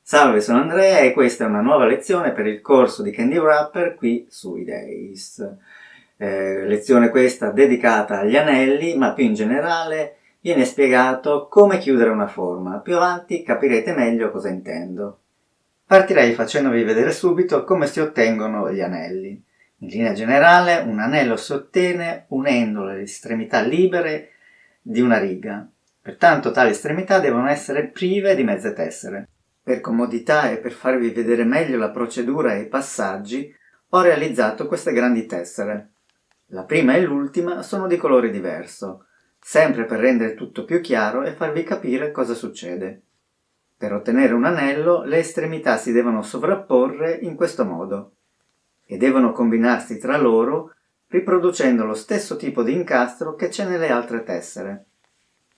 Salve, sono Andrea e questa è una nuova lezione per il corso di Candy Wrapper qui su eDays. Lezione questa dedicata agli anelli, ma più in generale viene spiegato come chiudere una forma. Più avanti capirete meglio cosa intendo. Partirei facendovi vedere subito come si ottengono gli anelli. In linea generale un anello si ottiene unendo le estremità libere di una riga. Pertanto tali estremità devono essere prive di mezze tessere. Per comodità e per farvi vedere meglio la procedura e i passaggi, ho realizzato queste grandi tessere. La prima e l'ultima sono di colore diverso, sempre per rendere tutto più chiaro e farvi capire cosa succede. Per ottenere un anello, le estremità si devono sovrapporre in questo modo e devono combinarsi tra loro, riproducendo lo stesso tipo di incastro che c'è nelle altre tessere.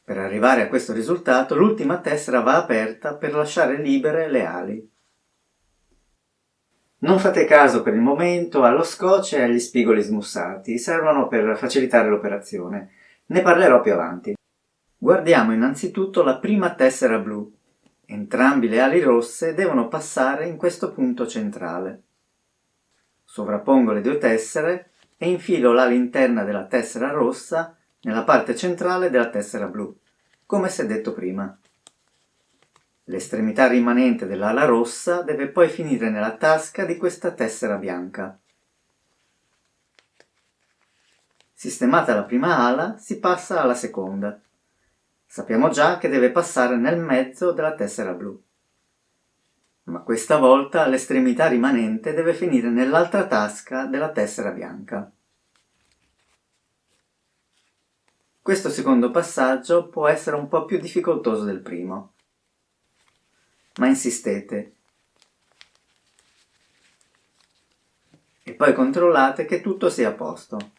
Per arrivare a questo risultato, l'ultima tessera va aperta per lasciare libere le ali. Non fate caso per il momento allo scotch e agli spigoli smussati, servono per facilitare l'operazione. Ne parlerò più avanti. Guardiamo innanzitutto la prima tessera blu. Entrambi le ali rosse devono passare in questo punto centrale. Sovrappongo le due tessere e infilo l'ala interna della tessera rossa nella parte centrale della tessera blu, come si è detto prima. L'estremità rimanente dell'ala rossa deve poi finire nella tasca di questa tessera bianca. Sistemata la prima ala, si passa alla seconda. Sappiamo già che deve passare nel mezzo della tessera blu. Ma questa volta l'estremità rimanente deve finire nell'altra tasca della tessera bianca. Questo secondo passaggio può essere un po' più difficoltoso del primo, ma insistete e poi controllate che tutto sia a posto.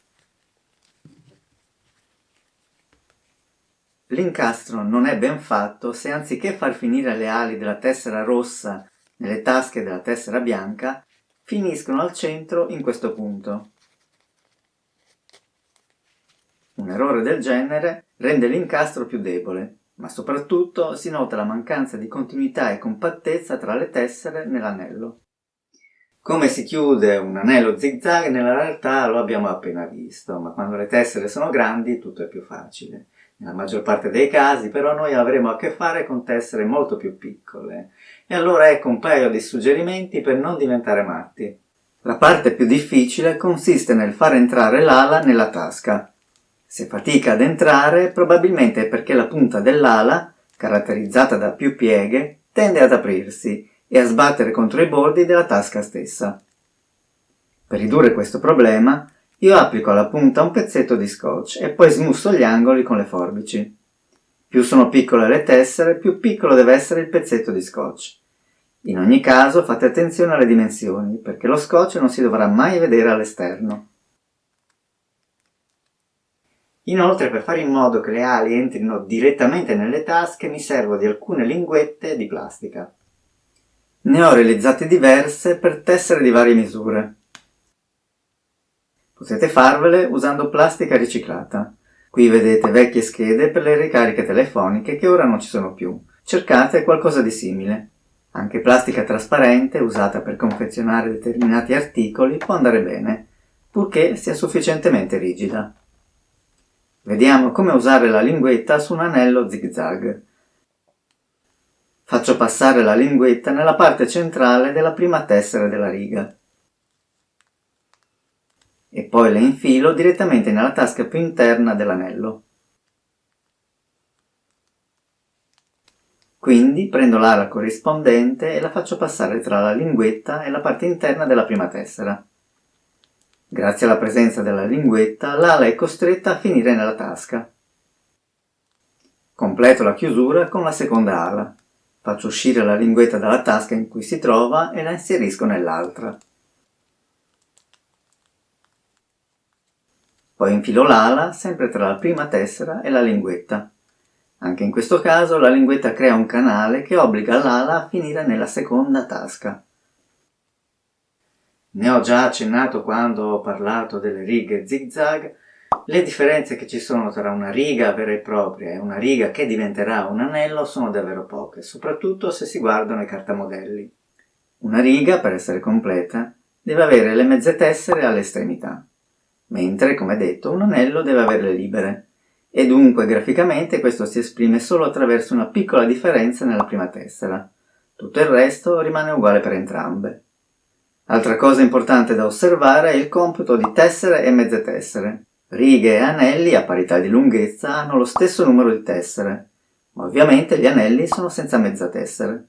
L'incastro non è ben fatto se anziché far finire le ali della tessera rossa nelle tasche della tessera bianca, finiscono al centro in questo punto. Un errore del genere rende l'incastro più debole, ma soprattutto si nota la mancanza di continuità e compattezza tra le tessere nell'anello. Come si chiude un anello zigzag nella realtà lo abbiamo appena visto, ma quando le tessere sono grandi tutto è più facile. Nella maggior parte dei casi però noi avremo a che fare con tessere molto più piccole, e allora ecco un paio di suggerimenti per non diventare matti. La parte più difficile consiste nel far entrare l'ala nella tasca. Se fatica ad entrare, probabilmente è perché la punta dell'ala, caratterizzata da più pieghe, tende ad aprirsi e a sbattere contro i bordi della tasca stessa. Per ridurre questo problema, io applico alla punta un pezzetto di scotch e poi smusso gli angoli con le forbici. Più sono piccole le tessere, più piccolo deve essere il pezzetto di scotch. In ogni caso fate attenzione alle dimensioni, perché lo scotch non si dovrà mai vedere all'esterno. Inoltre, per fare in modo che le ali entrino direttamente nelle tasche, mi servo di alcune linguette di plastica. Ne ho realizzate diverse per tessere di varie misure. Potete farvele usando plastica riciclata. Qui vedete vecchie schede per le ricariche telefoniche che ora non ci sono più. Cercate qualcosa di simile. Anche plastica trasparente, usata per confezionare determinati articoli, può andare bene, purché sia sufficientemente rigida. Vediamo come usare la linguetta su un anello zigzag. Faccio passare la linguetta nella parte centrale della prima tessera della riga e poi la infilo direttamente nella tasca più interna dell'anello. Quindi prendo l'ala corrispondente e la faccio passare tra la linguetta e la parte interna della prima tessera. Grazie alla presenza della linguetta, l'ala è costretta a finire nella tasca. Completo la chiusura con la seconda ala. Faccio uscire la linguetta dalla tasca in cui si trova e la inserisco nell'altra. Poi infilo l'ala sempre tra la prima tessera e la linguetta. Anche in questo caso la linguetta crea un canale che obbliga l'ala a finire nella seconda tasca. Ne ho già accennato quando ho parlato delle righe zigzag. Le differenze che ci sono tra una riga vera e propria e una riga che diventerà un anello sono davvero poche, soprattutto se si guardano i cartamodelli. Una riga, per essere completa, deve avere le mezze tessere alle estremità, mentre, come detto, un anello deve averle libere, e dunque graficamente questo si esprime solo attraverso una piccola differenza nella prima tessera. Tutto il resto rimane uguale per entrambe. Altra cosa importante da osservare è il computo di tessere e mezze tessere. Righe e anelli a parità di lunghezza hanno lo stesso numero di tessere, ma ovviamente gli anelli sono senza mezza tessere.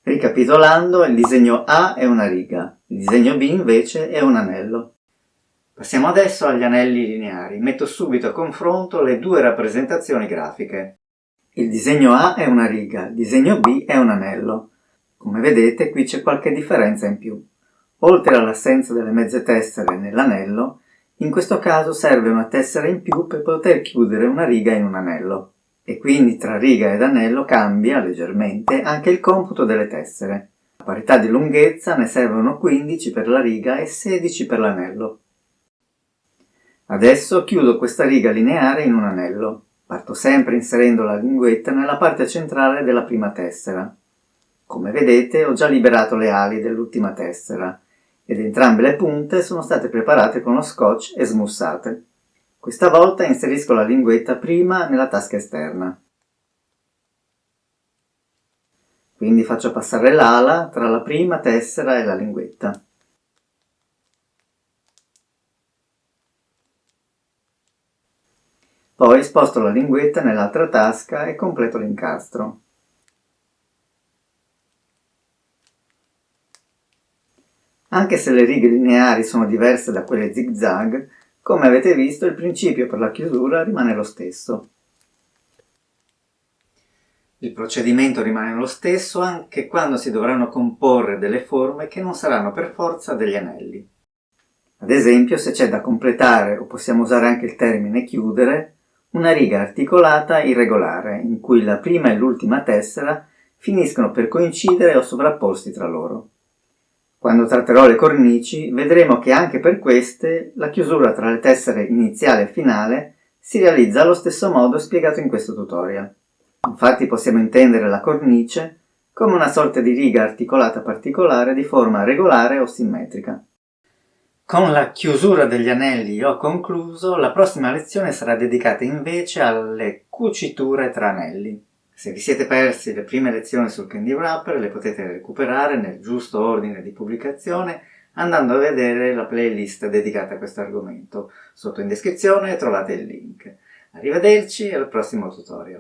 Ricapitolando, il disegno A è una riga, il disegno B invece è un anello. Passiamo adesso agli anelli lineari. Metto subito a confronto le due rappresentazioni grafiche. Il disegno A è una riga, il disegno B è un anello. Come vedete, qui c'è qualche differenza in più. Oltre all'assenza delle mezze tessere nell'anello, in questo caso serve una tessera in più per poter chiudere una riga in un anello. E quindi tra riga ed anello cambia leggermente anche il computo delle tessere. A parità di lunghezza ne servono 15 per la riga e 16 per l'anello. Adesso chiudo questa riga lineare in un anello. Parto sempre inserendo la linguetta nella parte centrale della prima tessera. Come vedete ho già liberato le ali dell'ultima tessera ed entrambe le punte sono state preparate con lo scotch e smussate. Questa volta inserisco la linguetta prima nella tasca esterna. Quindi faccio passare l'ala tra la prima tessera e la linguetta. Poi sposto la linguetta nell'altra tasca e completo l'incastro. Anche se le righe lineari sono diverse da quelle zigzag, come avete visto il principio per la chiusura rimane lo stesso. Il procedimento rimane lo stesso anche quando si dovranno comporre delle forme che non saranno per forza degli anelli. Ad esempio, se c'è da completare, o possiamo usare anche il termine chiudere, una riga articolata irregolare, in cui la prima e l'ultima tessera finiscono per coincidere o sovrapporsi tra loro. Quando tratterò le cornici, vedremo che anche per queste la chiusura tra le tessere iniziale e finale si realizza allo stesso modo spiegato in questo tutorial. Infatti possiamo intendere la cornice come una sorta di riga articolata particolare di forma regolare o simmetrica. Con la chiusura degli anelli ho concluso, la prossima lezione sarà dedicata invece alle cuciture tra anelli. Se vi siete persi le prime lezioni sul Candy Wrapper le potete recuperare nel giusto ordine di pubblicazione andando a vedere la playlist dedicata a questo argomento. Sotto in descrizione trovate il link. Arrivederci e al prossimo tutorial.